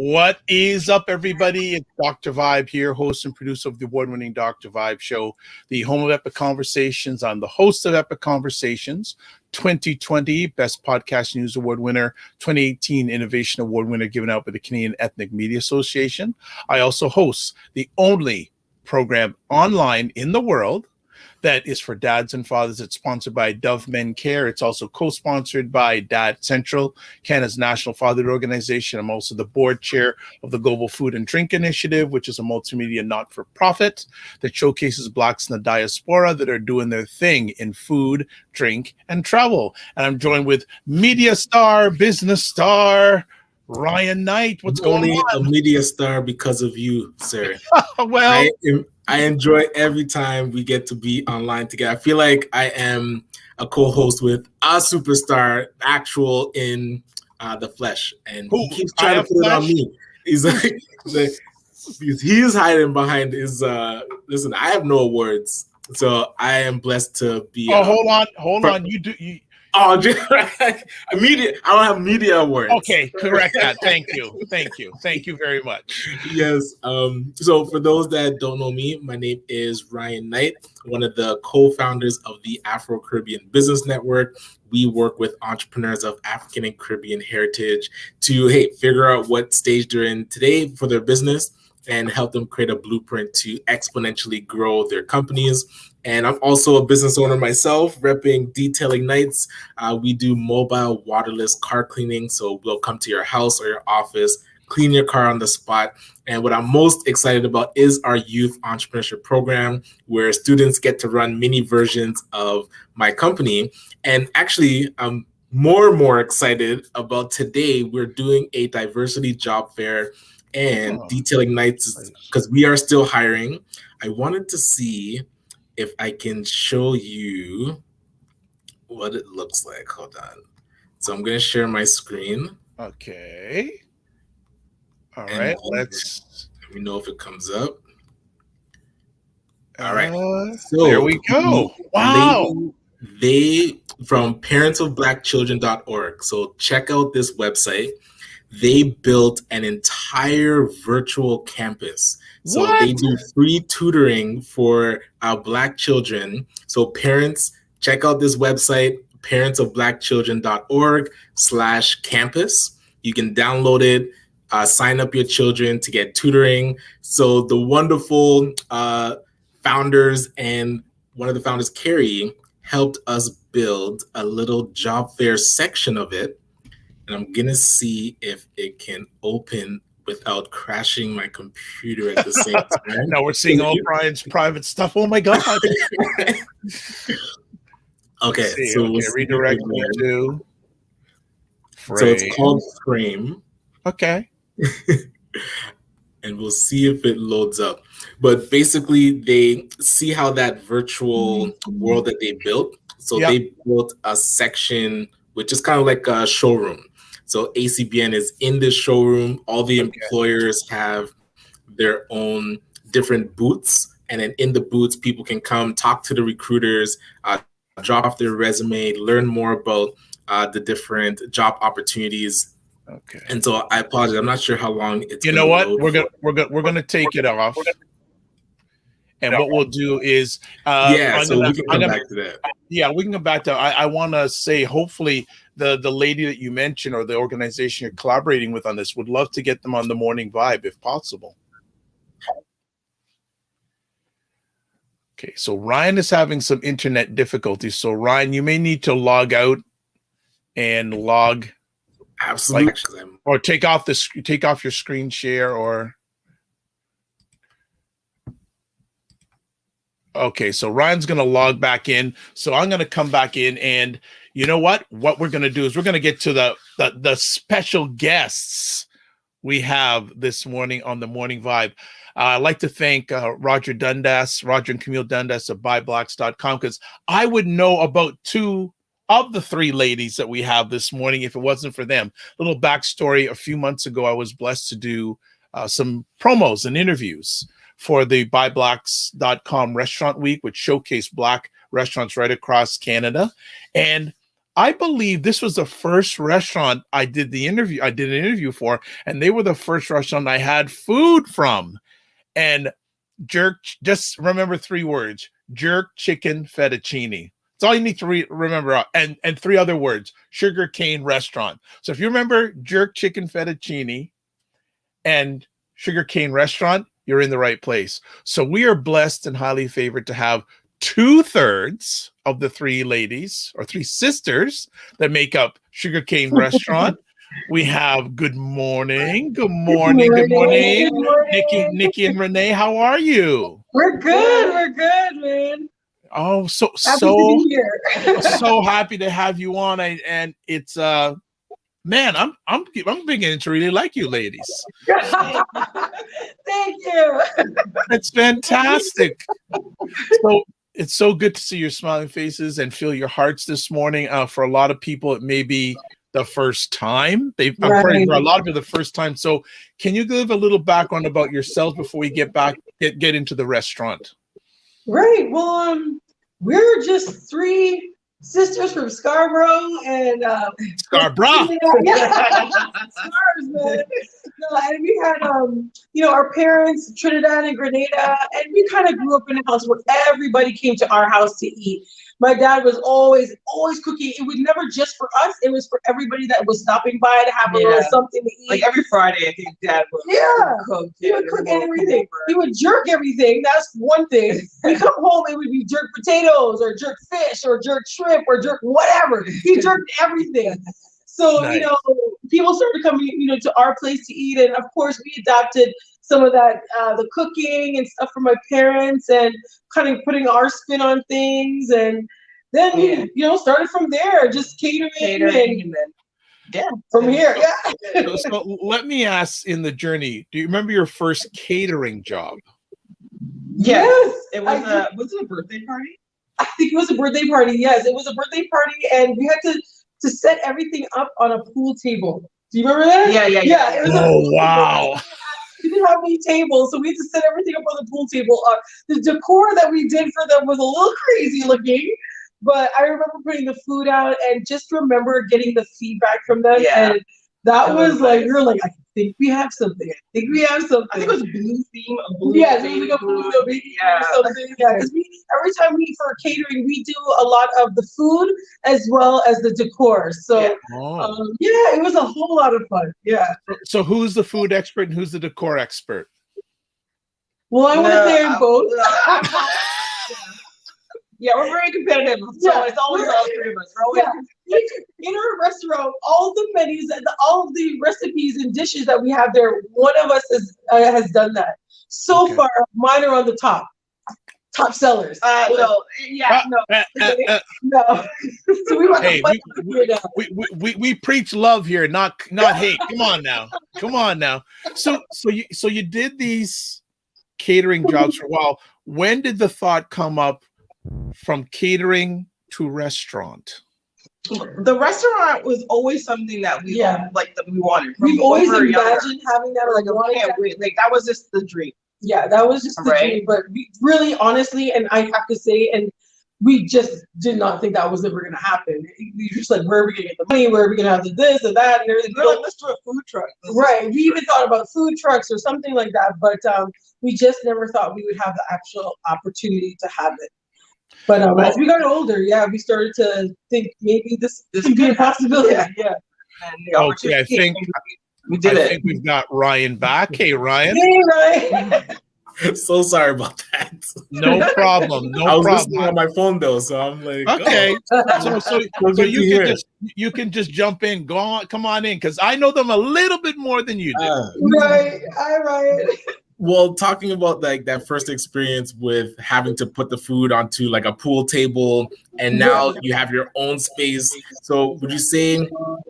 What is up, everybody? It's Dr. Vibe here, host and producer of the award-winning Dr. Vibe Show, the home of Epic Conversations. I'm the host of Epic Conversations, 2020 Best Podcast News Award winner, 2018 Innovation Award winner given out by the Canadian Ethnic Media Association. I also host the only program online in the world that is for dads and fathers. It's sponsored by Dove Men Care. It's also co-sponsored by Dad Central, Canada's national fatherhood organization. I'm also the board chair of the Global Food and Drink Initiative, which is a multimedia not-for-profit that showcases Blacks in the diaspora that are doing their thing in food, drink, and travel. And I'm joined with media star, business star, Ryan Knight. What's going on? Only a media star because of you, sir. Well, I enjoy every time we get to be online together. I feel like I am a co-host with a superstar, actual in the flesh, and he keeps trying to put it on me. He's like, he's hiding behind his. Listen, I have no words, so I am blessed to be. Oh, hold on. You. Oh, media. I don't have media awards. Okay, correct that. Thank you very much. Yes. So for those that don't know me, my name is Ryan Knight, one of the co-founders of the Afro-Caribbean Business Network. We work with entrepreneurs of African and Caribbean heritage to figure out what stage they're in today for their business and help them create a blueprint to exponentially grow their companies. And I'm also a business owner myself, repping Detailing Nights. We do mobile waterless car cleaning. So we'll come to your house or your office, clean your car on the spot. And what I'm most excited about is our youth entrepreneurship program, where students get to run mini versions of my company. And actually, I'm more and more excited about today. We're doing a diversity job fair and Detailing Nights because we are still hiring. I wanted to see if I can show you what it looks like. Hold on. So I'm going to share my screen. Okay. All right. Let me know if it comes up. All right. So there we go. Wow. They from parentsofblackchildren.org. So check out this website. They built an entire virtual campus. So they do free tutoring for our Black children. So parents, check out this website, parentsofblackchildren.org/campus. You can download it, sign up your children to get tutoring. So the wonderful founders, and one of the founders, Carrie, helped us build a little job fair section of it. And I'm going to see if it can open without crashing my computer at the same time. Now we're seeing all Brian's private stuff. Oh, my God. Okay. So redirect me to Frame. So it's called Frame. Okay. And we'll see if it loads up. But basically, they see how that virtual world that they built. So they built a section, which is kind of like a showroom. So ACBN is in this showroom. All the employers have their own different booths. And then in the booths, people can come talk to the recruiters, drop off their resume, learn more about the different job opportunities. Okay. And so I apologize. I'm not sure how long it's. You know what? We're gonna take it off. And what we'll do is, we can come back to that. Yeah, we can come back to. I want to say, hopefully, the lady that you mentioned or the organization you're collaborating with on this would love to get them on the Morning Vibe if possible. Okay, so Ryan is having some internet difficulties. So Ryan, you may need to log out and log. Absolutely. Or take off your screen share or. Okay, so Ryan's going to log back in. So I'm going to come back in, and you know what? What we're going to do is we're going to get to the special guests we have this morning on the Morning Vibe. I'd like to thank Roger and Camille Dundas of buyblacks.com, because I would know about two of the three ladies that we have this morning if it wasn't for them. A little backstory: a few months ago, I was blessed to do some promos and interviews for the buyblacks.com restaurant week, which showcased Black restaurants right across Canada. And I believe this was the first restaurant I did an interview for, and they were the first restaurant I had food from. And just remember 3 words: jerk chicken fettuccine. It's all you need to remember. And 3 other words: Sugar Kane Restaurant. So if you remember jerk chicken fettuccine and Sugar Kane Restaurant, you're in the right place. So we are blessed and highly favored to have 2/3 of the 3 ladies or 3 sisters that make up Sugar Kane Restaurant. We have good morning. Good morning. Nikki and Renee, how are you? We're good, man. Oh, so happy to have you on. And it's man, I'm beginning to really like you ladies. Thank you. It's fantastic. So it's so good to see your smiling faces and feel your hearts this morning. For a lot of people, it may be the first time. For a lot of people, the first time. So can you give a little background about yourselves before we get into the restaurant? Right. Well, we're just 3 sisters from Scarborough and Scarborough. Scars, man. No, and we had our parents, Trinidad and Grenada, and we kind of grew up in a house where everybody came to our house to eat. My dad was always cooking. It was never just for us. It was for everybody that was stopping by to have a little something to eat. Like every Friday, I think Dad would cook. He would cook everything. He would jerk everything. That's one thing. We come home, it would be jerk potatoes or jerk fish or jerk shrimp or jerk whatever. He jerked everything. So, nice. People started coming, to our place to eat. And of course, we adopted some of that, the cooking and stuff from my parents and kind of putting our spin on things. And then, started from there, just catering and then, from here. Yeah. So let me ask, in the journey, do you remember your first catering job? Yes. It was was it a birthday party? I think it was a birthday party. Yes, it was a birthday party. And we had to set everything up on a pool table. Do you remember that? Yeah. It was wow. We didn't have any tables, so we had to set everything up on the pool table. The decor that we did for them was a little crazy looking, but I remember putting the food out and just remember getting the feedback from them. Yeah. And that was like, we were like, I think we have something. I think it was a blue theme. Yes, it was like a blue theme or something. Yeah, because every time for catering, we do a lot of the food as well as the decor. So it was a whole lot of fun. Yeah. So who's the food expert and who's the decor expert? Well, I was there in both. Yeah, we're very competitive. So it's always all 3 of us. We're always in our restaurant, all the menus and all of the recipes and dishes that we have there, one of us has done that. So far, mine are on the top sellers. No. So we want to fight here now. We preach love here, not hate. Come on now. So you did these catering jobs for a while. When did the thought come up from catering to restaurant? The restaurant was always something that we wanted. We've always imagined having that. Like that was just the dream. Yeah, that was just the dream. But we really, honestly, and I have to say, and we just did not think that was ever going to happen. We were just like, where are we going to get the money? Where are we going to have the this and that and everything? We're like, let's do a food truck. Right. We even thought about food trucks or something like that, but we just never thought we would have the actual opportunity to have it. But as we got older, we started to think maybe this could be a possibility. Yeah. Okay, I think we did it. I think we've got Ryan back. Hey, Ryan. Hey, Ryan. So sorry about that. No problem. I was listening on my phone though, so I'm like, okay. So you can just jump in. Go on, come on in, because I know them a little bit more than you do. Right. All right. Well, talking about like that first experience with having to put the food onto like a pool table, and now you have your own space. So would you say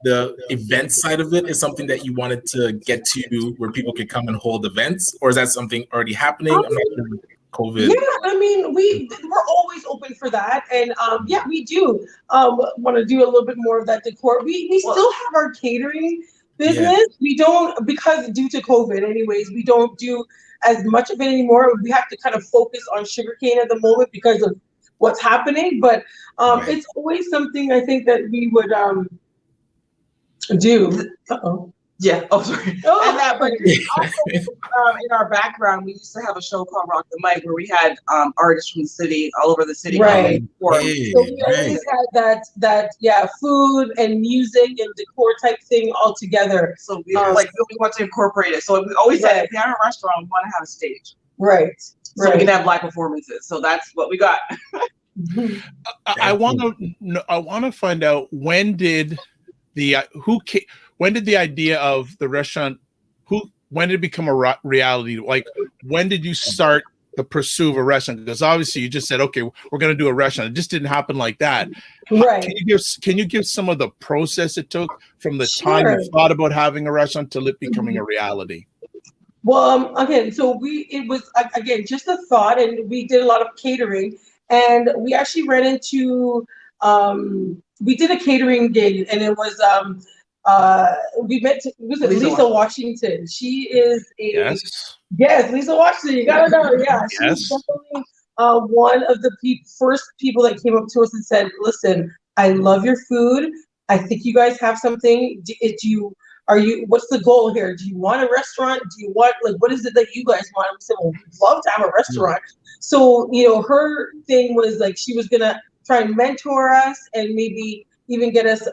the event side of it is something that you wanted to get to where people could come and hold events, or is that something already happening? I'm not sure with COVID. Yeah, I mean, we're always open for that. And we do want to do a little bit more of that decor. We still have our catering business. We don't, because due to COVID anyways, we don't do as much of it anymore. We have to kind of focus on SugarKane at the moment because of what's happening, but it's always something I think that we would do. Uh-oh. Yeah. Oh, sorry. Oh. And that, but also, in our background, we used to have a show called Rock the Mic where we had artists from the city, all over the city. Right. Hey, So we always had that food and music and decor type thing all together. So we want to incorporate it. So we always said, if we have a restaurant, we want to have a stage. Right. So we can have live performances. So that's what we got. I want to find out when did the idea of the restaurant, when did it become a reality? Like, when did you start the pursuit of a restaurant? Because obviously you just said, okay, we're going to do a restaurant. It just didn't happen like that. Right. Can you give some of the process it took from the time you thought about having a restaurant to it becoming a reality? Well, again, so it was just a thought, and we did a lot of catering, and we actually ran into, we did a catering gig, and it was, we met, was it Lisa Washington? She is yes, Lisa Washington, you gotta know, yeah. She's definitely one of the first people that came up to us and said, listen, I love your food. I think you guys have something. What's the goal here? Do you want a restaurant? Do you want, what is it that you guys want? And we said, well, we'd love to have a restaurant. So, her thing was she was gonna try and mentor us and maybe even get us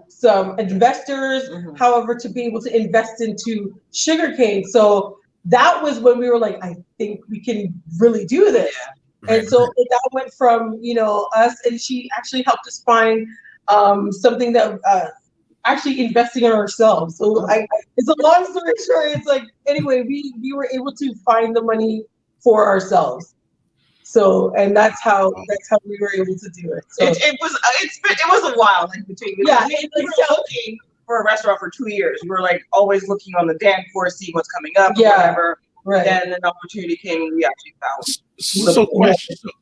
some investors, however, to be able to invest into Sugar Kane. So that was when we were like, I think we can really do this. Yeah. And so that went from, us, and she actually helped us find something that actually investing in ourselves. So it's a long story short. It's anyway, we were able to find the money for ourselves. So, and that's how we were able to do it. So it was a while between we were looking for a restaurant for 2 years. We were always looking on the Danforth, see what's coming up, whatever. Right. And an opportunity came, and we actually found.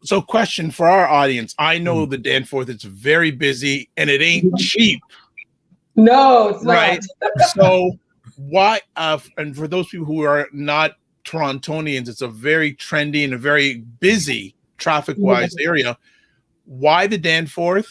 So question for our audience. I know the Danforth, it's very busy and it ain't cheap. No, it's not. Right. So why? And for those people who are not Torontonians, it's a very trendy and a very busy traffic-wise area. Why the Danforth?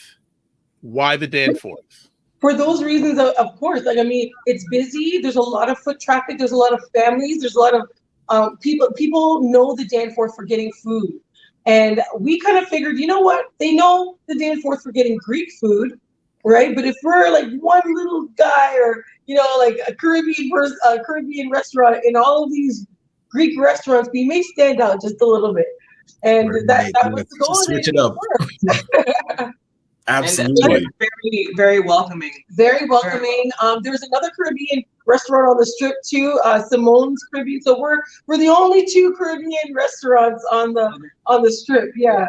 Why the Danforth? For those reasons, of course. It's busy. There's a lot of foot traffic. There's a lot of families. There's a lot of people. People know the Danforth for getting food, and we kind of figured, you know what? They know the Danforth for getting Greek food, right? But if we're one little guy, or a Caribbean restaurant in all of these Greek restaurants, we may stand out just a little bit, and that was the goal. Switch it up. Absolutely. And very, very welcoming. Very welcoming. There's another Caribbean restaurant on the strip too, Simone's Caribbean. So we're the only 2 Caribbean restaurants on the strip. Yeah.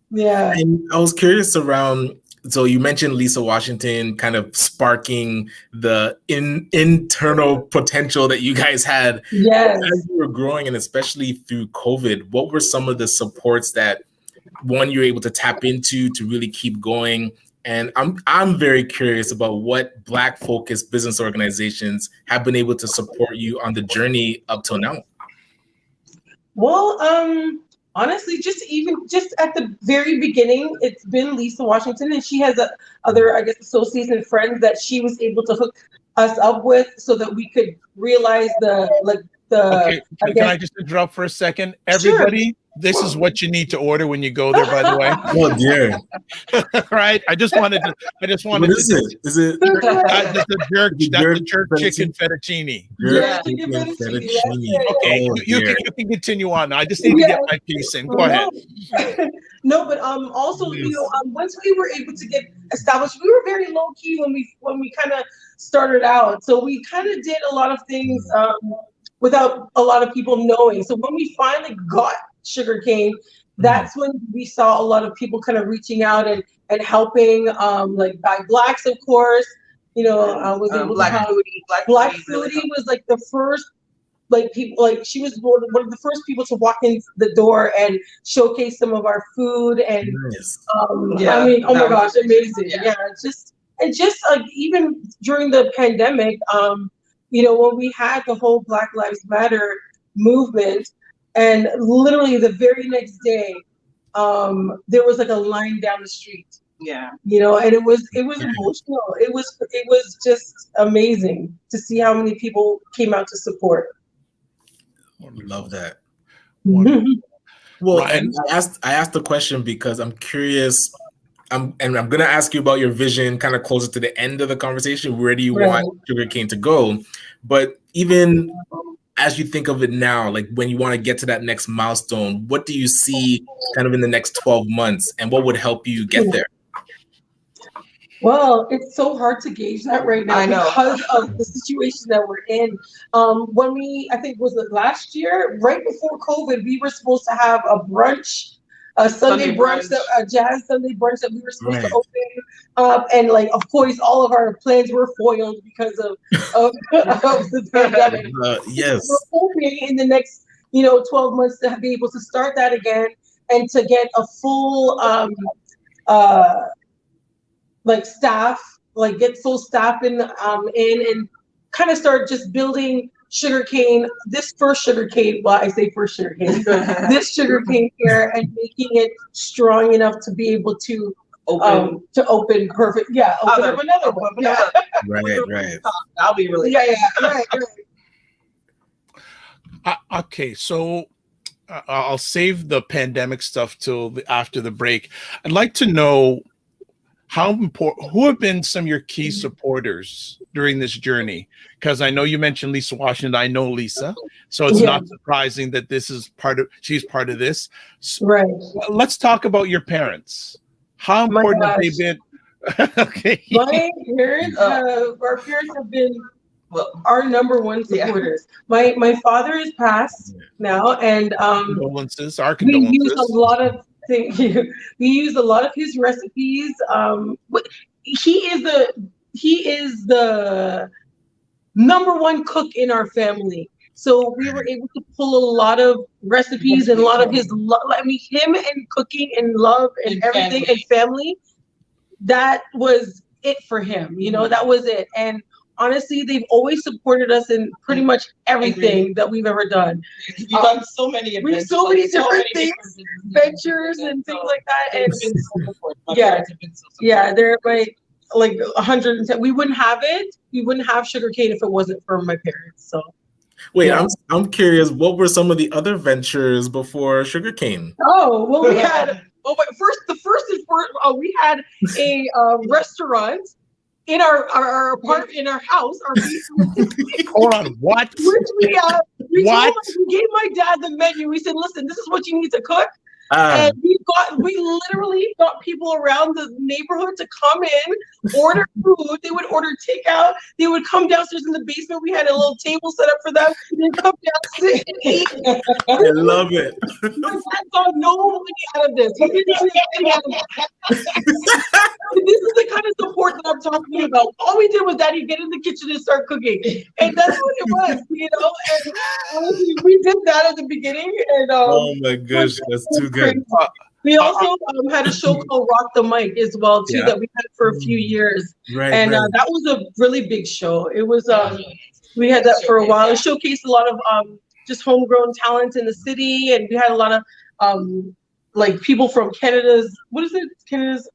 Yeah. And I was curious around, so you mentioned Lisa Washington kind of sparking the internal potential that you guys had as you were growing, and especially through COVID. What were some of the supports that you were able to tap into to really keep going? And I'm very curious about what Black focused business organizations have been able to support you on the journey up till now. Well, honestly, just at the very beginning, it's been Lisa Washington, and she has other, associates and friends that she was able to hook us up with so that we could realize Okay, can I just interrupt for a second? Everybody, this is what you need to order when you go there, by the way. Oh dear. Right? I just wanted to. What is it? Is it? That's the jerk chicken fettuccine. Fettuccine. Okay, you can continue on. I just need to get my piece in. Go ahead. No, but also, once we were able to get established, we were very low key when we kind of started out. So we kind of did a lot of things without a lot of people knowing. So when we finally got Sugar Kane, that's when we saw a lot of people kind of reaching out and helping, by Blacks, of course. I was able to have Black Foodie was the first people, she was one of the first people to walk in the door and showcase some of our food, and oh my gosh, amazing. Just even during the pandemic, when we had the whole Black Lives Matter movement, and literally the very next day, there was like a line down the street. Yeah. You know, and it was emotional. It was just amazing to see how many people came out to support. Love that. Mhm. Well, Ryan? and I asked the question because I'm curious. I'm going to ask you about your vision kind of closer to the end of the conversation. Where do you want Sugar Kane to go? But even as you think of it now, like when you want to get to that next milestone, what do you see kind of in the next 12 months, and what would help you get there? Well, it's so hard to gauge that right now because of the situation that we're in. I think was it last year, right before COVID, we were supposed to have a brunch, a Sunday brunch, a jazz Sunday brunch that we were supposed to open up, and like, of course, all of our plans were foiled because of the pandemic. Yes, we're hoping in the next 12 months to be able to start that again and to get a full like staff, like get full staff in and kind of start just building Sugar Kane, this first Sugar Kane, well, I say first Sugar Kane, this Sugar Kane here, and making it strong enough to be able to open perfect. Yeah, open up another one. Yeah. Right. That'll be really right. Okay, so I'll save the pandemic stuff till after the break. I'd like to know who have been some of your key supporters during this journey? Because I know you mentioned Lisa Washington. I know Lisa, so it's not surprising that she's part of this. Right. Let's talk about your parents. How important have they been? Okay. My parents, our parents have been our number one supporters. My father is passed now, and our condolences. We use a lot of things. We use a lot of his recipes. He is the number one cook in our family. So we were able to pull a lot of recipes and a lot of his love. I mean, him and cooking and love and everything and family. That was it for him. That was it. And honestly, they've always supported us in pretty much everything that we've ever done. We've done so many adventures, so many different things, ventures and things like that. And they're like 110. We wouldn't have it. We wouldn't have Sugar Kane if it wasn't for my parents. So. Wait, I'm curious. What were some of the other ventures before Sugar Kane? Oh, well, we had. We had a restaurant in our apartment, in our house, our basement. Hold on, what? Which we gave my dad the menu. We said, "Listen, this is what you need to cook." And we literally got people around the neighborhood to come in, order food. They would order takeout. They would come downstairs in the basement. We had a little table set up for them. They'd come downstairs and eat. I love it. My dad got no money out of this. He didn't get anything out of it. This is the kind of support that I'm talking about. All we did was Daddy get in the kitchen and start cooking. And that's what it was, And honestly, we did that at the beginning. And oh my gosh, that's too good. We also had a show called Rock the Mic as well too that we had for a few years, and that was a really big show. It was we had that for a while. It showcased a lot of just homegrown talent in the city, and we had a lot of like people from Canada's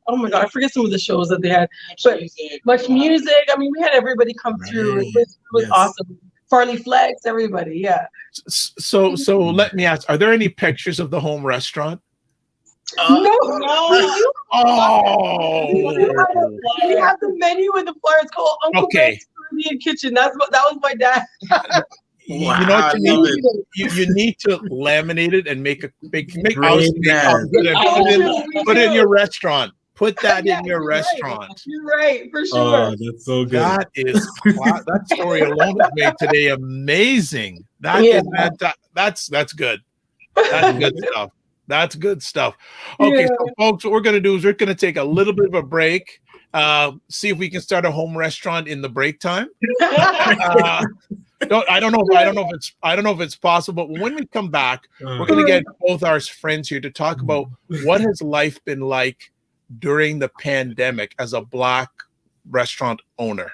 oh my god, I forget some of the shows that they had, but much music. I mean, we had everybody come through. It was awesome. Farley Flex, everybody, So let me ask: are there any pictures of the home restaurant? No. Oh. We have the menu and the flyer. It's called Uncle Ben's Caribbean Kitchen. That was my dad. Wow, you know what you need? You need to laminate it and make put it in your restaurant. Put that in your restaurant. You're right, for sure. Oh, that's so good. That story alone has made today amazing. That's good. That's good stuff. That's good stuff. Okay, so folks, what we're going to do is we're going to take a little bit of a break. See if we can start a home restaurant in the break time. I don't know if it's possible. But when we come back, we're going to get both our friends here to talk about what has life been like during the pandemic as a Black restaurant owner.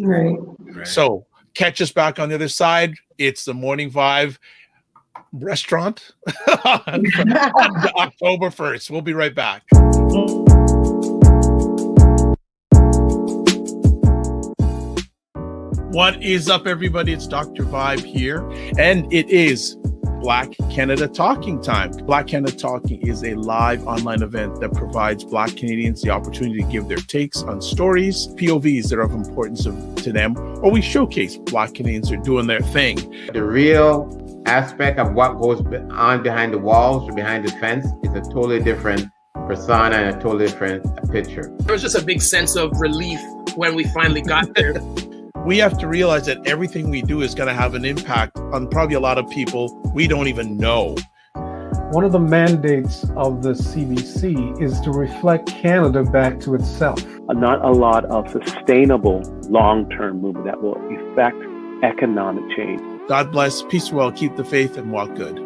Right. So catch us back on the other side. It's the Morning Vibe. restaurant on October 1st. We'll be right back. What is up, everybody? It's Dr. Vibe here, and it is Black Canada Talking time. Black Canada Talking is a live online event that provides Black Canadians the opportunity to give their takes on stories, POVs that are of importance to them, or we showcase Black Canadians are doing their thing. The real aspect of what goes on behind the walls or behind the fence is a totally different persona and a totally different picture. There was just a big sense of relief when we finally got there. We have to realize that everything we do is going to have an impact on probably a lot of people we don't even know. One of the mandates of the CBC is to reflect Canada back to itself. Not a lot of sustainable long-term movement that will affect economic change. God bless, peace well, keep the faith, and walk good.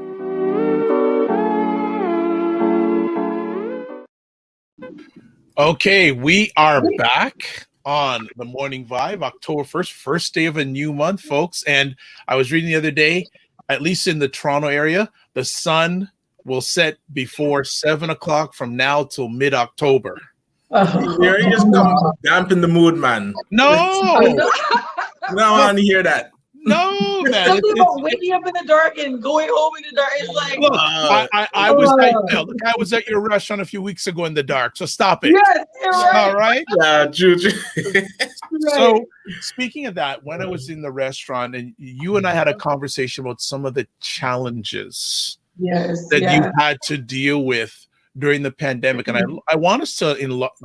Okay, we are back on the Morning Vibe, October 1st, first day of a new month, folks. And I was reading the other day, at least in the Toronto area, the sun will set before 7 o'clock from now till mid-October. Here you just come dampen the mood, man. No! I want to hear that. No, man. Something about waking up in the dark and going home in the dark. It's like, Look, I was at your restaurant a few weeks ago in the dark, so stop it. Yes, you're right. All right. Yeah, Juju. So, speaking of that, when I was in the restaurant, and you and I had a conversation about some of the challenges that you had to deal with during the pandemic, and I want us to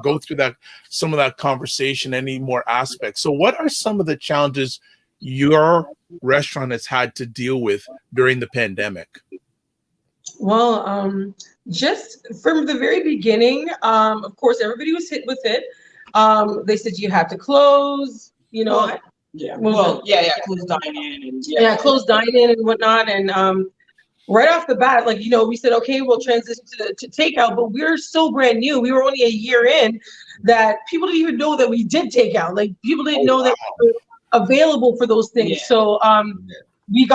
go through some of that conversation, any more aspects. So, what are some of the challenges your restaurant has had to deal with during the pandemic? Well, just from the very beginning, of course, everybody was hit with it. They said you had to close, you know. Close dine-in and close dine-in and whatnot. And right off the bat, like, you know, we said, okay, we'll transition to takeout, but we're still brand new. We were only a year in that people didn't even know that we did takeout. Like, people didn't know that we were available for those things. Yeah. So we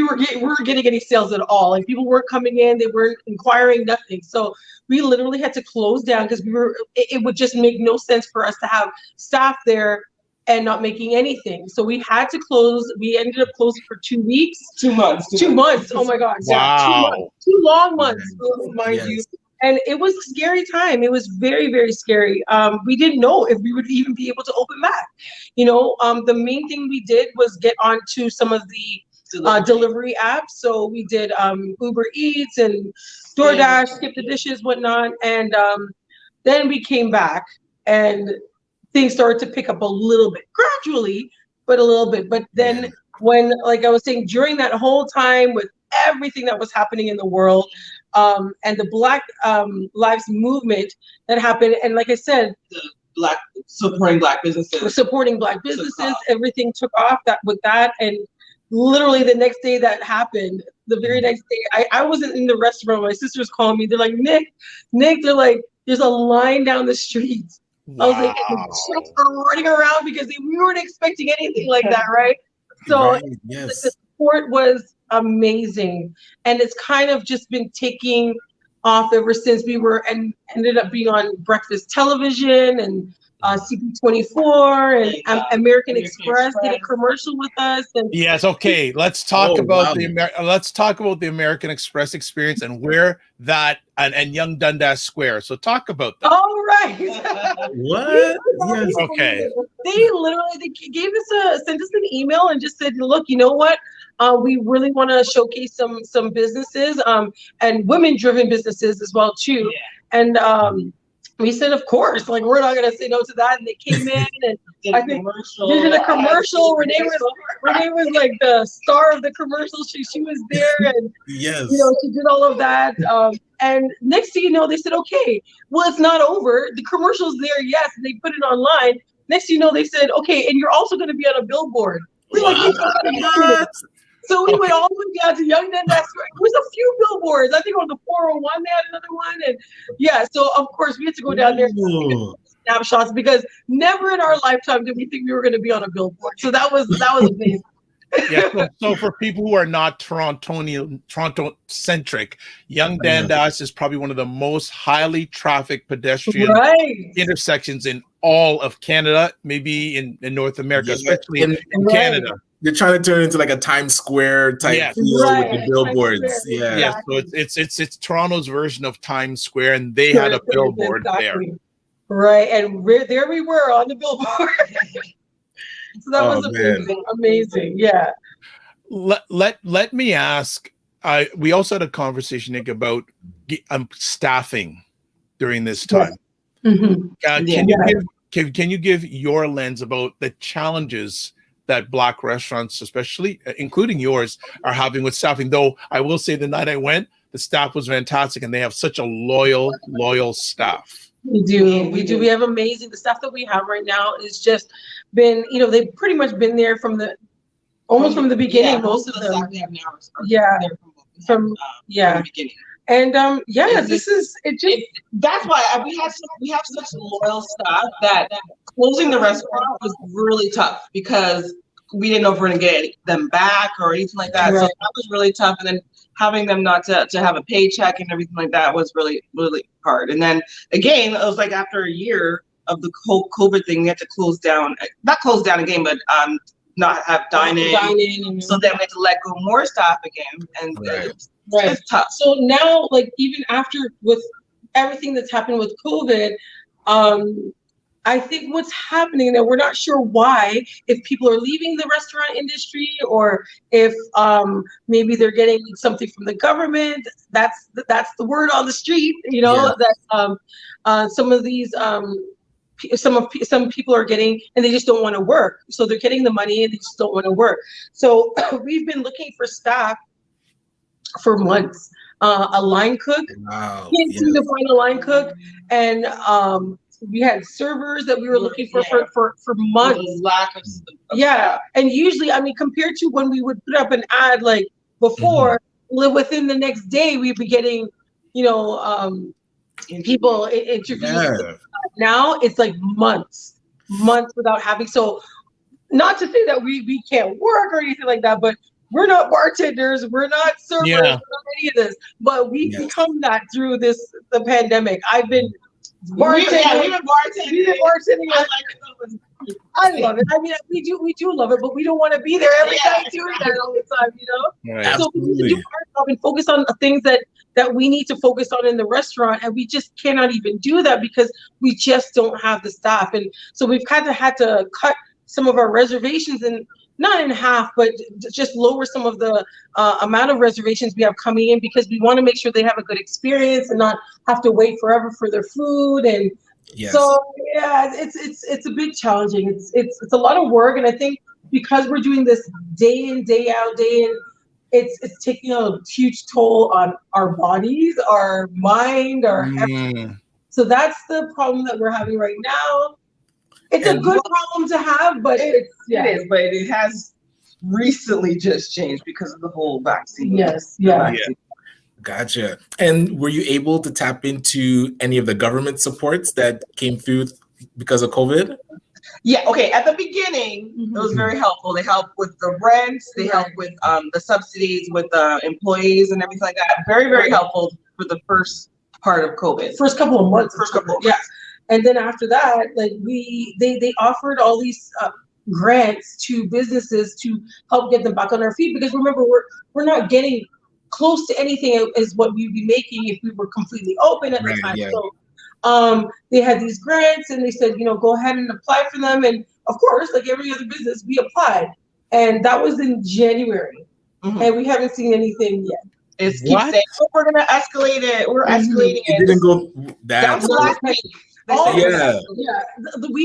weren't getting any sales at all. Like, people weren't coming in, they weren't inquiring, nothing. So we literally had to close down because it would just make no sense for us to have staff there and not making anything. So we had to close. We ended up closing for 2 weeks. 2 months. 2 months. Oh my God. Wow. Yeah, 2 months. 2 long months, mind you. And it was a scary time. It was very, very scary. We didn't know if we would even be able to open back. You know, the main thing we did was get onto some of the delivery apps. So we did Uber Eats and DoorDash, Skip the Dishes, whatnot. And then we came back and things started to pick up a little bit, gradually, but a little bit. But then when, like I was saying, during that whole time with everything that was happening in the world, and the Black Lives Movement that happened, and like I said, supporting Black businesses, everything took off with that. And literally the next day that happened, the very next day, I wasn't in the restaurant. My sisters called me. They're like, Nick, they're like, there's a line down the street. Wow. I was like, chefs are running around because we weren't expecting anything like that, right? So the support was amazing, and it's kind of just been taking off ever since we were and ended up being on breakfast television and CP24 and American Express did a commercial with us. And yes, okay. Let's talk about the American Express experience and where that and Young Dundas Square. So talk about that. All right. What? Yes. Okay. They sent us an email and just said, look, you know what? We really want to showcase some businesses and women-driven businesses as well too. Yeah. And we said, of course, like, we're not going to say no to that. And they came in and I think they did a commercial. Renee was like the star of the commercial. She was there, and yes, you know, she did all of that. And next thing you know, they said, okay, well, it's not over. The commercial's there, yes, and they put it online. Next thing you know, they said, okay, and you're also going to be on a billboard. We're like, so we went all the way down to Young Dundas Square. There was a few billboards. I think on the 401 they had another one. And yeah, so of course we had to go down there and take snapshots because never in our lifetime did we think we were going to be on a billboard. So that was amazing. Yeah, so for people who are not Toronto-centric, Yonge Dundas is probably one of the most highly trafficked pedestrian intersections in all of Canada, maybe in North America, especially in Canada. They're trying to turn it into like a Times Square type feel with the billboards. Yeah, so it's Toronto's version of Times Square, and they had a billboard there. Right, and there we were on the billboard. So that was amazing. Yeah. Let me ask. We also had a conversation, Nick, about staffing during this time. Can you give your lens about the challenges that Black restaurants, especially including yours, are having with staffing? Though I will say, the night I went, the staff was fantastic, and they have such a loyal staff. We do. We have amazing. The staff that we have right now is just been, they've pretty much been there from the beginning. Most of them. We have now from the beginning. And that's why we have such loyal staff that closing the restaurant was really tough, because we didn't know if we're gonna get them back or anything like that. So that was really tough. And then having them not to have a paycheck and everything like that was really, really hard. And then again, it was like after a year of the whole COVID thing, we had to not close down again, but not have dine-in. So then we had to let go more staff again. And it's tough. So now, like, even after with everything that's happened with COVID, I think what's happening that we're not sure why, if people are leaving the restaurant industry or if maybe they're getting something from the government. That's the word on the street, that some of these some people are getting, and they just don't want to work. So they're getting the money and they just don't want to work. So we've been looking for staff for months. A line cook. Wow. Can't seem to find a line cook, and we had servers that we were looking for months. Lack of and usually, I mean, compared to when we would put up an ad like before, within the next day we'd be getting, people interviewing. Now it's like months without having. So, not to say that we can't work or anything like that, but we're not bartenders, we're not servers, we're not any of this. But we've become that through the pandemic. I've been bartending. We've been bartending. I love it. I mean, we do love it, but we don't want to be there every time doing that all the time, Right. So we need to do our job and focus on the things that we need to focus on in the restaurant, and we just cannot even do that because we just don't have the staff. And so we've had to cut some of our reservations, and not in half, but just lower some of the amount of reservations we have coming in, because we want to make sure they have a good experience and not have to wait forever for their food. And so it's a bit challenging. It's a lot of work, and I think because we're doing this day in, day out, it's taking a huge toll on our bodies, our mind, our everything. So that's the problem that we're having right now. It's a good problem to have, but it is. But it has recently just changed because of the whole vaccine. Yes. Gotcha. And were you able to tap into any of the government supports that came through because of COVID? Yeah. Okay. At the beginning, it was very helpful. They helped with the rents. They helped with the subsidies with the employees and everything like that. Very, very helpful for the first part of COVID. First couple of months. And then after that, like they offered all these grants to businesses to help get them back on their feet, because remember, we're not getting close to anything as what we'd be making if we were completely open at the time. So they had these grants, and they said, go ahead and apply for them. And of course, like every other business, we applied, and that was in January, and we haven't seen anything yet. It's keep saying, we're gonna escalate it. We're escalating it. It didn't go down to last week. We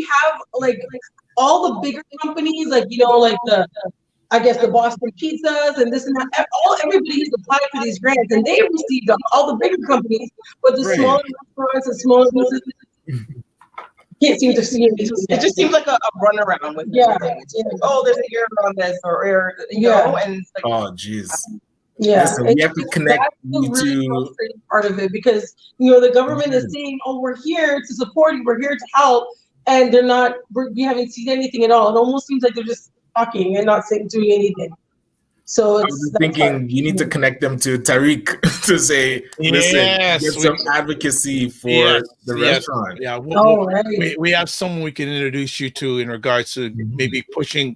have like all the bigger companies, like the Boston Pizzas and this and that. Everybody has applied for these grants, and they received them. All the bigger companies, but the smaller restaurants and smaller businesses can't seem to see anything. It just seems like a runaround with everything. It's like, there's an error on this or error, and it's like, oh, jeez. Yeah, so we have to connect to part of it, because the government is saying, we're here to support you, we're here to help, and we haven't seen anything at all. It almost seems like they're just talking and not doing anything. So I was thinking you need to connect them to Tariq to say, listen, get some advocacy for the restaurant. Yeah, right. we have someone we can introduce you to in regards to maybe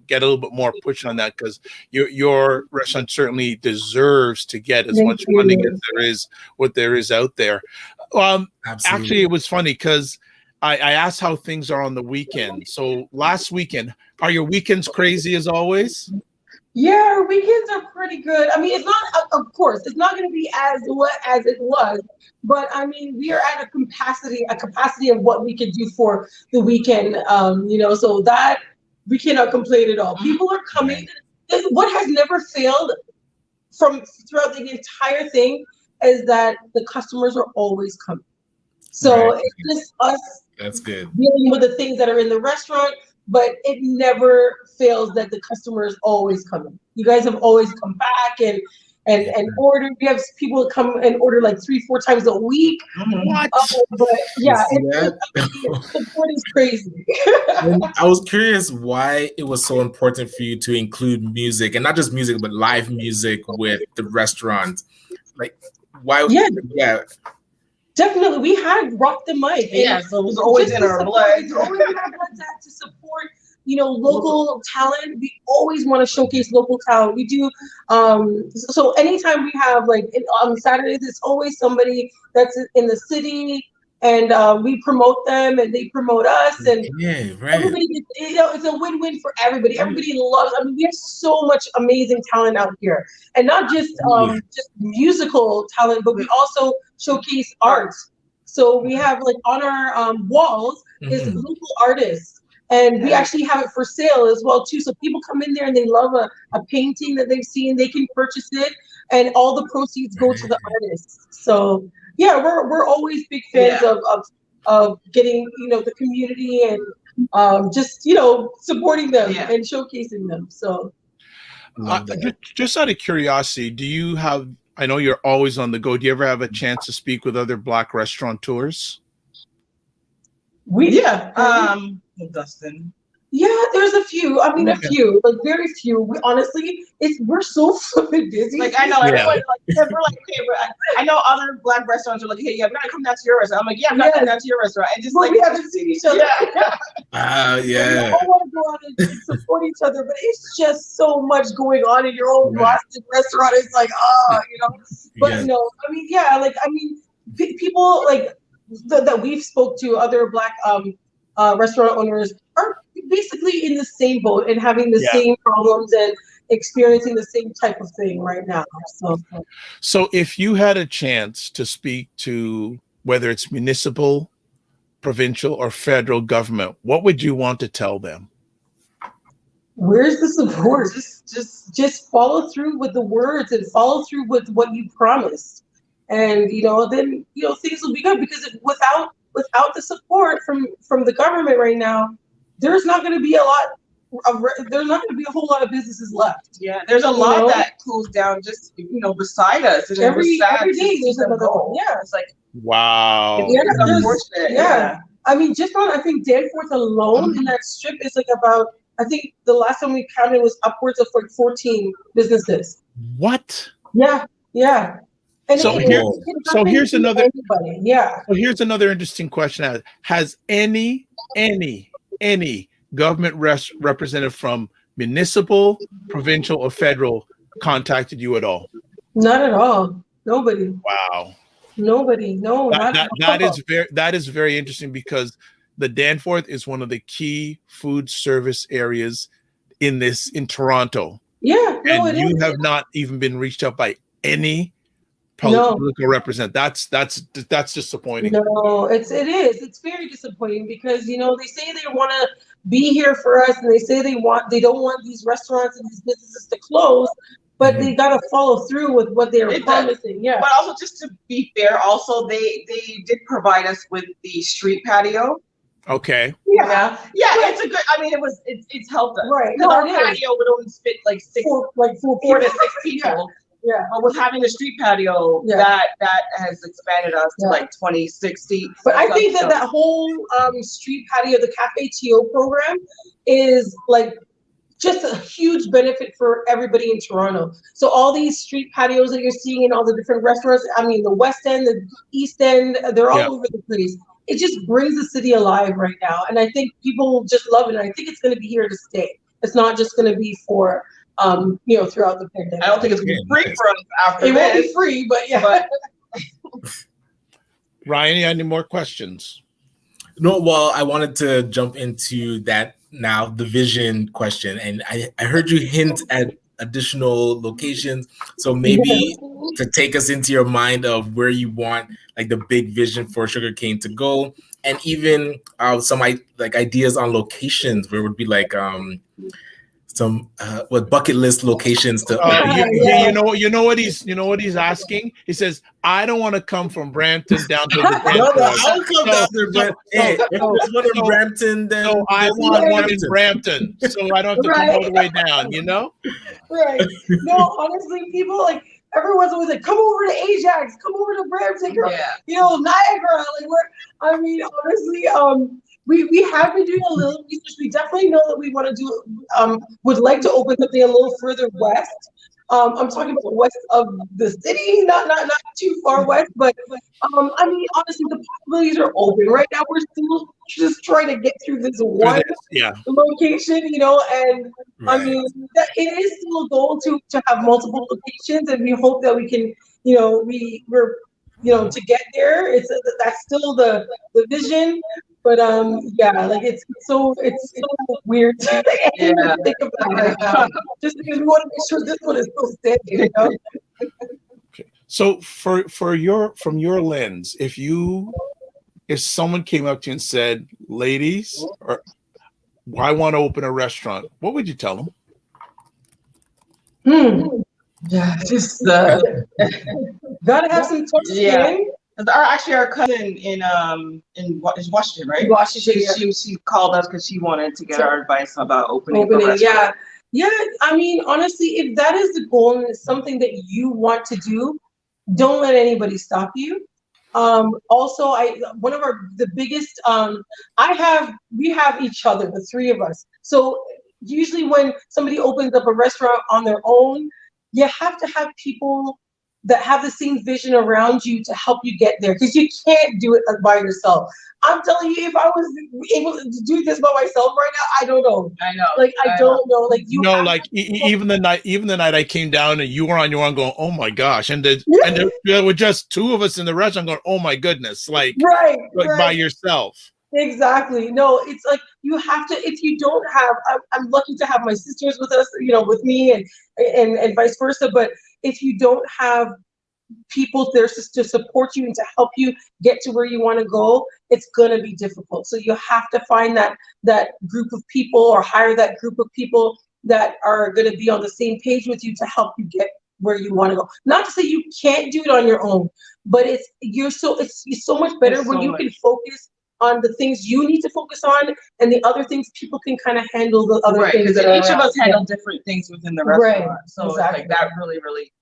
get a little bit more push on that, because your restaurant certainly deserves to get as much funding as there is out there. Actually, it was funny because I asked how things are on the weekend. So last weekend, are your weekends crazy as always? Yeah, our weekends are pretty good. I mean, it's not, of course, it's not going to be as it was, but I mean, we are at a capacity of what we can do for the weekend. So that we cannot complain at all. People are coming. What has never failed throughout the entire thing is that the customers are always coming. So it's just us. That's good. Dealing with the things that are in the restaurant. But it never fails that the customer is always coming. You guys have always come back and order. We have people come and order like 3-4 times a week. What? But yeah, support is crazy. I was curious why it was so important for you to include music, and not just music, but live music with the restaurant. Like, why? Yeah. Definitely, we had Rock the Mic. Yeah, so it was always in our blood. It's always in our blood to support, local talent. We always want to showcase local talent. We do. So anytime we have on Saturdays, it's always somebody that's in the city, and we promote them, and they promote us, and everybody. It's a win-win for everybody. Everybody loves. I mean, we have so much amazing talent out here, and not just musical talent, but we also showcase art. So we have on our walls is local artists, and we actually have it for sale as well too. So people come in there and they love a painting that they've seen, they can purchase it, and all the proceeds go to the artists. So yeah, we're always big fans of getting the community and just supporting them and showcasing them. So just out of curiosity, do you have? I know you're always on the go. Do you ever have a chance to speak with other Black restaurateurs? Dustin. Yeah, there's a few. I mean, a few, but very few. We honestly, we're so flipping busy. I know everyone we're I know other Black restaurants are like, hey, I'm gonna come down to your restaurant. I'm like, yeah, I'm not coming down to your restaurant. And just we haven't seen each other. We all want to go out and support each other, but it's just so much going on in your own Boston restaurant. It's like, But no, I mean, people that we've spoke to, other Black restaurant owners are basically in the same boat and having the same problems and experiencing the same type of thing right now. So if you had a chance to speak to whether it's municipal, provincial, or federal government, what would you want to tell them? Where's the support? Just follow through with the words and follow through with what you promised. And then things will be good, because without the support from the government right now, there's not going to be a whole lot of businesses left. Yeah, there's a lot that cools down just beside us. And every day there's another one. Yeah, it's like, wow. It's unfortunate. Yeah. I mean, just on I think Danforth alone in that strip is about, I think the last time we counted was upwards of 14 businesses. What? Yeah. And So here's another. So here's another interesting question. Has any government representative from municipal, provincial, or federal contacted you at all? Not at all. Nobody. Wow. Nobody. No. That is very interesting, because the Danforth is one of the key food service areas in Toronto. Yeah. And you have not even been reached out by any political representative. That's disappointing. No, it is. It's very disappointing, because they say they want to be here for us, and they say they don't want these restaurants and these businesses to close, but they got to follow through with what they were promising. Yeah. But also, just to be fair, also they did provide us with the street patio. Okay. Yeah. It's a good. I mean, it's helped us. Right. No, our patio would only fit four to six people. Yeah. But with having the street patio, that has expanded us to 2060. But I think that whole street patio, the Cafe TO program, is just a huge benefit for everybody in Toronto. So all these street patios that you're seeing in all the different restaurants, I mean, the West End, the East End, they're all over the place. It just brings the city alive right now. And I think people just love it. And I think it's going to be here to stay. It's not just going to be for, throughout the pandemic. I don't think it's going to be free for us after It won't be free, but yeah. But Ryan, you have any more questions? No, well, I wanted to jump into that now, the vision question. And I heard you hint at additional locations. So maybe to take us into your mind of where you want like the big vision for Sugar Kane to go, and even some like ideas on locations where it would be like some bucket list locations to you know what he's asking. He says, I don't want to come from Brampton down to the I'll come down there, but hey, if there's one in Brampton, then so I want one in Brampton, so I don't have to come all the way down, Right. No, honestly, people like everyone's always like, come over to Ajax, come over to Brampton, Niagara. Honestly, we have been doing a little research. We definitely know that we want to do, would like to open something a little further west. I'm talking about west of the city, not too far west, but honestly, the possibilities are open. Right now, we're still just trying to get through this one location, and it is still a goal to have multiple locations, and we hope that we can, we're to get there. That's still the vision. But it's so weird to think about right now. Just because we want to make sure this one is still steady, Okay. So from your lens, if someone came up to you and said, ladies, or I want to open a restaurant, what would you tell them? Yeah, just gotta have some tough skin. Our cousin in Washington, right? Washington. She called us because she wanted to get our advice about opening. Yeah. Honestly, if that is the goal and it's something that you want to do, don't let anybody stop you. Also, one of the biggest we have each other, the three of us. So usually when somebody opens up a restaurant on their own, you have to have people that have the same vision around you to help you get there, because you can't do it by yourself. I'm telling you, if I was able to do this by myself right now, I don't know. I know. I don't know. Even the night I came down and you were on your own going, oh my gosh, and there were just two of us in the restaurant going, oh my goodness, right. By yourself. Exactly. No, it's like you have to. If you don't have, I'm lucky to have my sisters with us, with me, and vice versa. But if you don't have people there to support you and to help you get to where you want to go, it's gonna be difficult. So you have to find that group of people, or hire that group of people that are gonna be on the same page with you to help you get where you want to go. Not to say you can't do it on your own, but it's so much better when you can focus on the things you need to focus on, and the other things people can kind of handle the other things. Because each of us handle different things within the restaurant. Right. So exactly. That really, really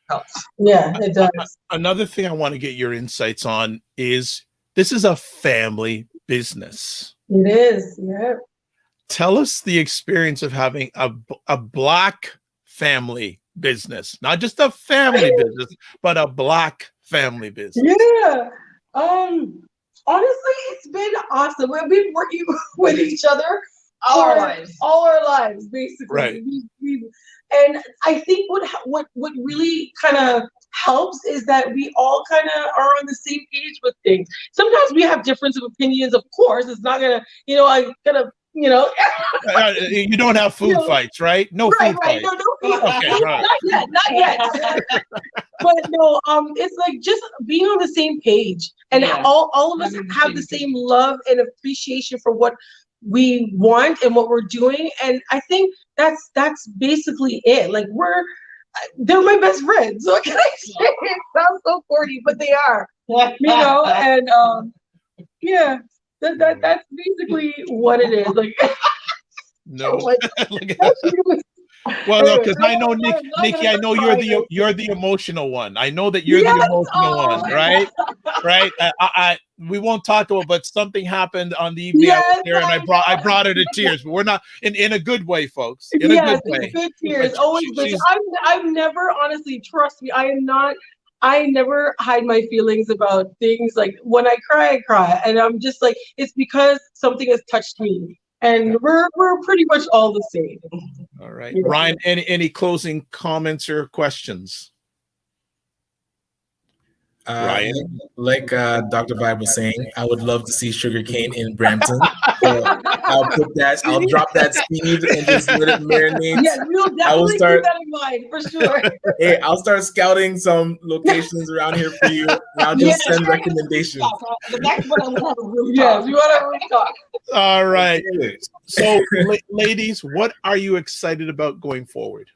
helps. Yeah, it does. Another thing I want to get your insights on is this is a family business. It is, yeah. Tell us the experience of having a Black family business, not just a family business, but a Black family business. Yeah. Honestly, it's been awesome. We've been working with each other all our lives, basically. Right. And I think what really kind of helps is that we all kind of are on the same page with things. Sometimes we have difference of opinions. Of course, it's not gonna, you don't have food fights, right? No food fights. No food fights. Okay, right. Not yet. But no, it's like just being on the same page, and all of us have the same love and appreciation for what we want and what we're doing. And I think that's basically it. Like they're my best friends. What can I say? It sounds so corny, but they are. And that's basically what it is. Like no. Well, no, because I know Nikki, I know you're the emotional one. I know that you're the emotional one, right? right? We won't talk about, but something happened on the evening I was there, and I brought her to tears. But we're not in a good way, folks. In a good way. Good tears. Always good. I've never, honestly, trust me, I never hide my feelings about things. Like when I cry, and I'm just like, it's because something has touched me, and we're pretty much all the same. All right, Ryan. Any closing comments or questions? Ryan, like Dr. Vibe was saying, I would love to see Sugar Kane in Brampton. So I'll drop that seed and just let it marinate. Yeah, we'll definitely keep that in mind for sure. Hey, I'll start scouting some locations around here for you, and I'll just send recommendations. The next one, I'm gonna have a rooftop. Yes, we want a rooftop. All right. So, ladies, what are you excited about going forward?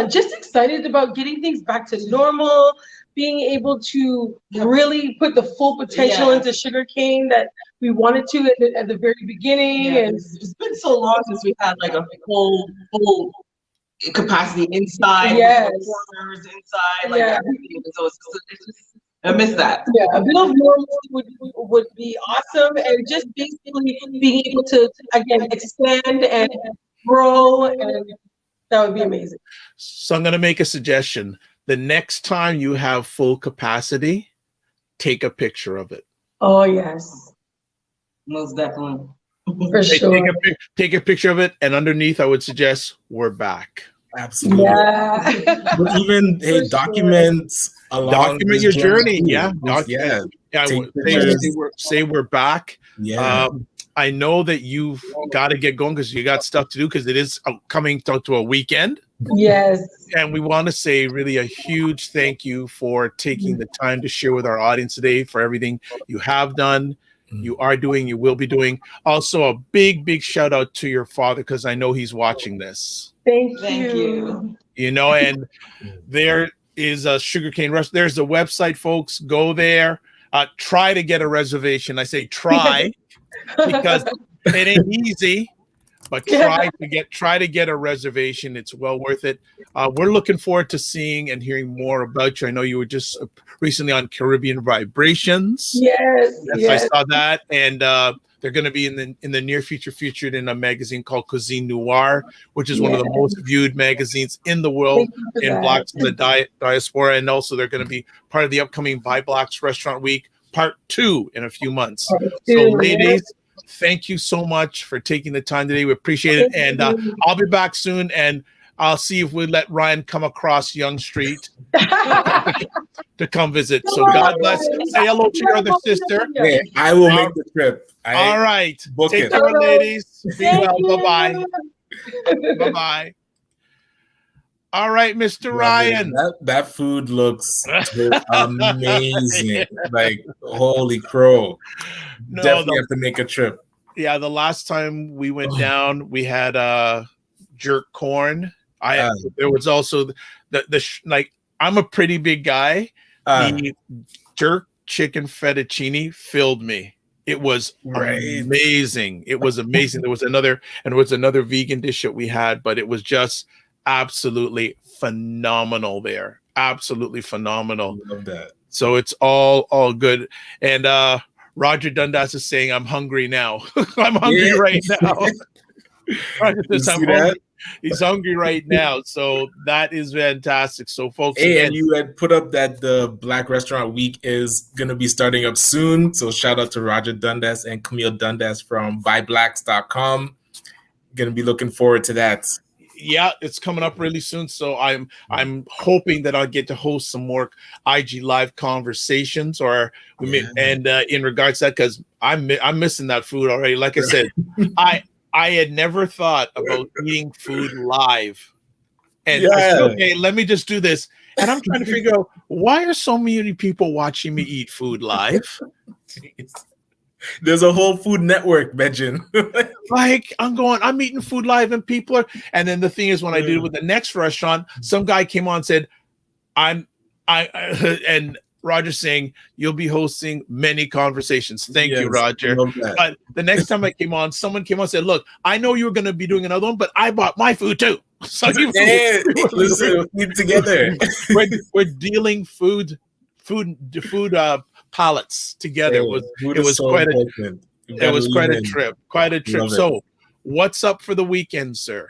Just excited about getting things back to normal. Being able to really put the full potential into Sugar Kane that we wanted to at the very beginning. And it's been so long since we had like a full capacity inside, corners inside, like everything. So it's just, I miss that. Yeah, a bit of normalcy would be awesome, and just basically being able to again expand and grow, and that would be amazing. So I'm going to make a suggestion. The next time you have full capacity, take a picture of it. Oh, yes. Most definitely. For sure. Take a picture of it, and underneath, I would suggest we're back. Absolutely. Yeah. But even, hey, document your journey. Yeah. Say we're back. Yeah. I know that you've got to get going because you got stuff to do because it is coming to a weekend. Yes. And we want to say really a huge thank you for taking the time to share with our audience today, for everything you have done, you are doing, you will be doing. Also, a big shout out to your father, because I know he's watching this. Thank you. You know, and there is a Sugar Kane Restaurant. There's a website, folks. Go there. Try to get a reservation. I say try because it ain't easy. But try to get a reservation. It's well worth it. We're looking forward to seeing and hearing more about you. I know you were just recently on Caribbean Vibrations. Yes. I saw that, and they're going to be in the near future featured in a magazine called Cuisine Noir, which is one of the most viewed magazines in the world in Blacks in the diaspora. And also, they're going to be part of the upcoming By Blacks Restaurant Week Part 2 in a few months. So, ladies, thank you so much for taking the time today. We appreciate it. And I'll be back soon, and I'll see if we let Ryan come across Young Street to come visit. So God bless. Say hello to your other sister. Yeah, I will make the trip. All right. Take care, ladies. Be well. Bye-bye. Bye-bye. All right, Mr. Ryan. That food looks amazing. Like, holy crow. Definitely have to make a trip. Yeah, the last time we went down, we had jerk corn. There was also like, I'm a pretty big guy. The jerk chicken fettuccine filled me. It was amazing. It was amazing. There was another vegan dish that we had, but it was just absolutely phenomenal there. Absolutely phenomenal. Love that. So it's all good. And Roger Dundas is saying, I'm hungry now. I'm hungry right now. Roger says, I'm hungry. He's hungry right now. So that is fantastic. So folks, hey, and you had put up that the Black Restaurant Week is going to be starting up soon. So shout out to Roger Dundas and Camille Dundas from byblacks.com. Going to be looking forward to that. Yeah, it's coming up really soon. So I'm hoping that I'll get to host some more IG live conversations, or in regards to that, because I'm missing that food already. Like I said, I had never thought about eating food live. And I said, okay, let me just do this. And I'm trying to figure out, why are so many people watching me eat food live? There's a whole Food Network, Benjamin. Like, I'm eating food live, and people are. And then the thing is, when I did it with the next restaurant, some guy came on and said, and Roger saying, you'll be hosting many conversations. Thank you, Roger. But the next time I came on, someone came on and said, look, I know you were going to be doing another one, but I bought my food too. So listen, eat together. We're dealing food pallets together. Hey, It was quite a trip. Quite a trip. So, what's up for the weekend, sir?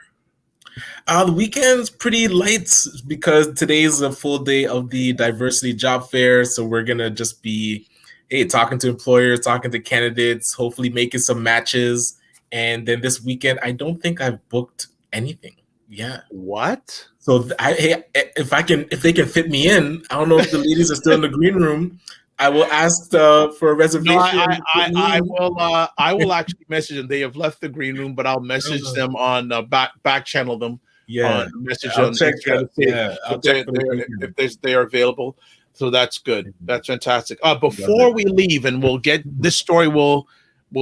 The weekend's pretty light because today's a full day of the diversity job fair. So we're gonna just be, talking to employers, talking to candidates, hopefully making some matches. And then this weekend, I don't think I've booked anything. Yeah. What? So if they can fit me in, I don't know if the ladies are still in the green room. I will ask for a reservation. No, I will actually message them. They have left the green room, but I'll message them on back channel them. Yeah, message I'll on check. If they are available. So that's good. That's fantastic. Before we leave, and we'll get this story. We'll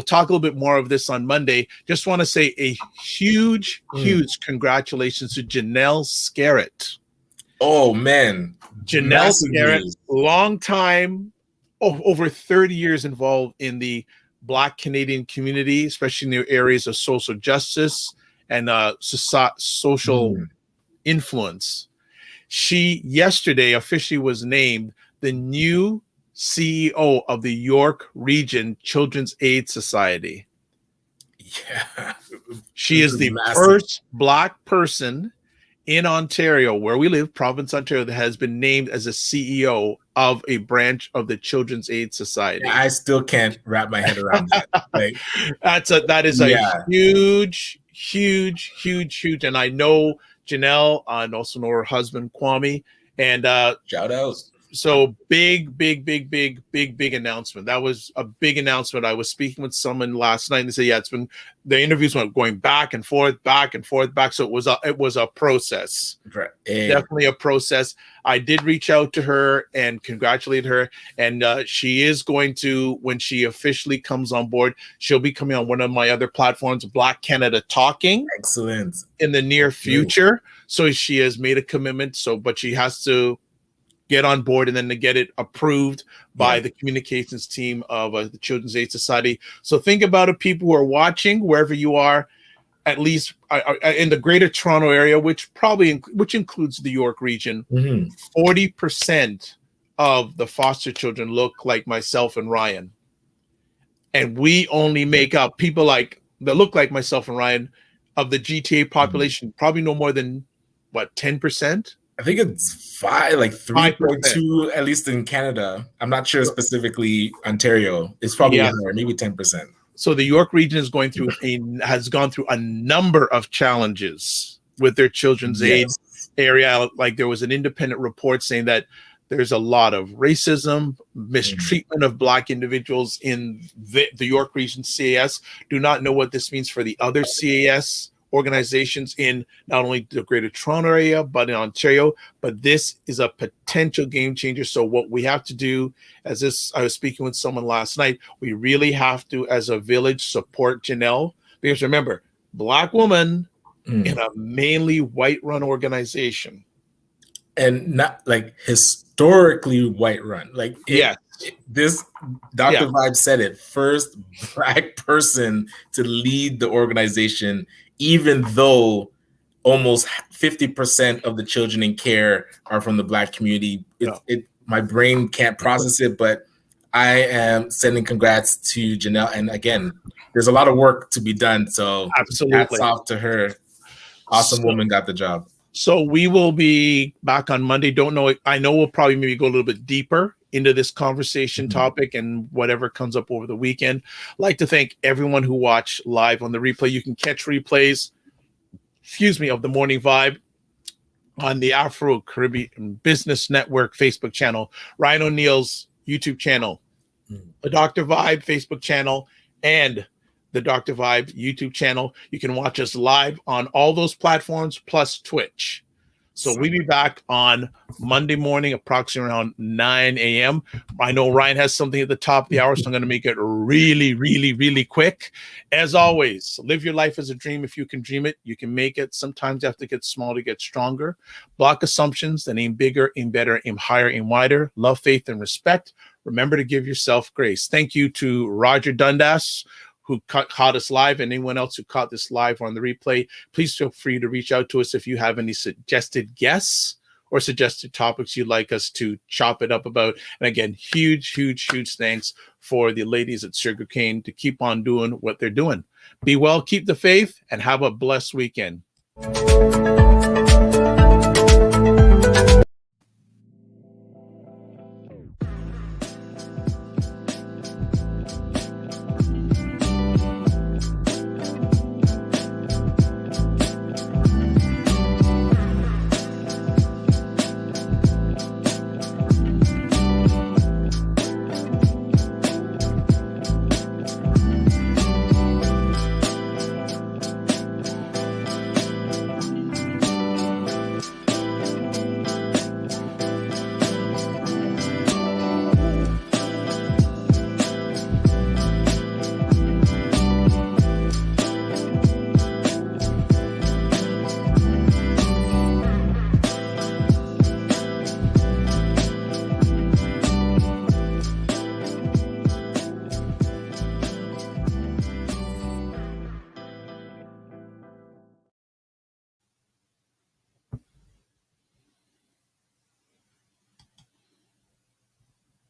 talk a little bit more of this on Monday. Just want to say a huge congratulations to Janelle Scarrett. Oh man, Janelle Scarrett, long time. Over 30 years involved in the Black Canadian community, especially in the areas of social justice and social influence. She yesterday officially was named the new CEO of the York Region Children's Aid Society. Yeah. She is the first Black person in Ontario, where we live, province Ontario, that has been named as a CEO of a branch of the Children's Aid Society. Yeah, I still can't wrap my head around that. That is a huge, and I know Janelle and also know her husband Kwame, and shout out. So big announcement. That was a big announcement. I was speaking with someone last night and they said, yeah, the interviews went going back and forth. So it was a process. Right. Definitely a process. I did reach out to her and congratulate her. And she is going to, when she officially comes on board, she'll be coming on one of my other platforms, Black Canada Talking. Excellent. In the near future. So she has made a commitment. But she has to get on board and then to get it approved by the communications team of the Children's Aid Society. So think about it, people who are watching, wherever you are, at least in the Greater Toronto area, which includes the York region. 40% of the foster children look like myself and Ryan, and we only make up people that look like myself and Ryan of the GTA population. Probably no more than 10%. I think it's 3.2, at least in Canada. I'm not sure specifically Ontario. It's probably more, maybe 10%. So the York region is has gone through a number of challenges with their children's aid area. Like there was an independent report saying that there's a lot of racism, mistreatment of Black individuals in the York region CAS. Do not know what this means for the other CAS organizations in not only the Greater Toronto area, but in Ontario. But this is a potential game changer. So what we have to do, I was speaking with someone last night, we really have to, as a village, support Janelle. Because remember, Black woman in a mainly white-run organization. And not historically white-run. This Dr. Vibe said it, first Black person to lead the organization, even though almost 50% of the children in care are from the Black community. My brain can't process it, but I am sending congrats to Janelle. And again, there's a lot of work to be done. So absolutely, hats off to her. Awesome woman, got the job. So we will be back on Monday. Don't know. I know we'll probably maybe go a little bit deeper into this conversation topic and whatever comes up over the weekend. I'd like to thank everyone who watched live on the replay. You can catch replays, of the Morning Vibe on the Afro Caribbean Business Network Facebook channel, Ryan Oneil's YouTube channel, the Dr. Vibe Facebook channel, and the Dr. Vibe YouTube channel. You can watch us live on all those platforms plus Twitch. So we'll be back on Monday morning, approximately around 9 a.m. I know Ryan has something at the top of the hour, so I'm going to make it really, really, really quick. As always, live your life as a dream. If you can dream it, you can make it. Sometimes you have to get small to get stronger. Block assumptions, then aim bigger, aim better, aim higher, aim wider. Love, faith, and respect. Remember to give yourself grace. Thank you to Roger Dundas, who caught us live, and anyone else who caught this live on the replay. Please feel free to reach out to us if you have any suggested guests or suggested topics you'd like us to chop it up about. And again, huge thanks for the ladies at Sugar Kane to keep on doing what they're doing. Be well, keep the faith, and have a blessed weekend.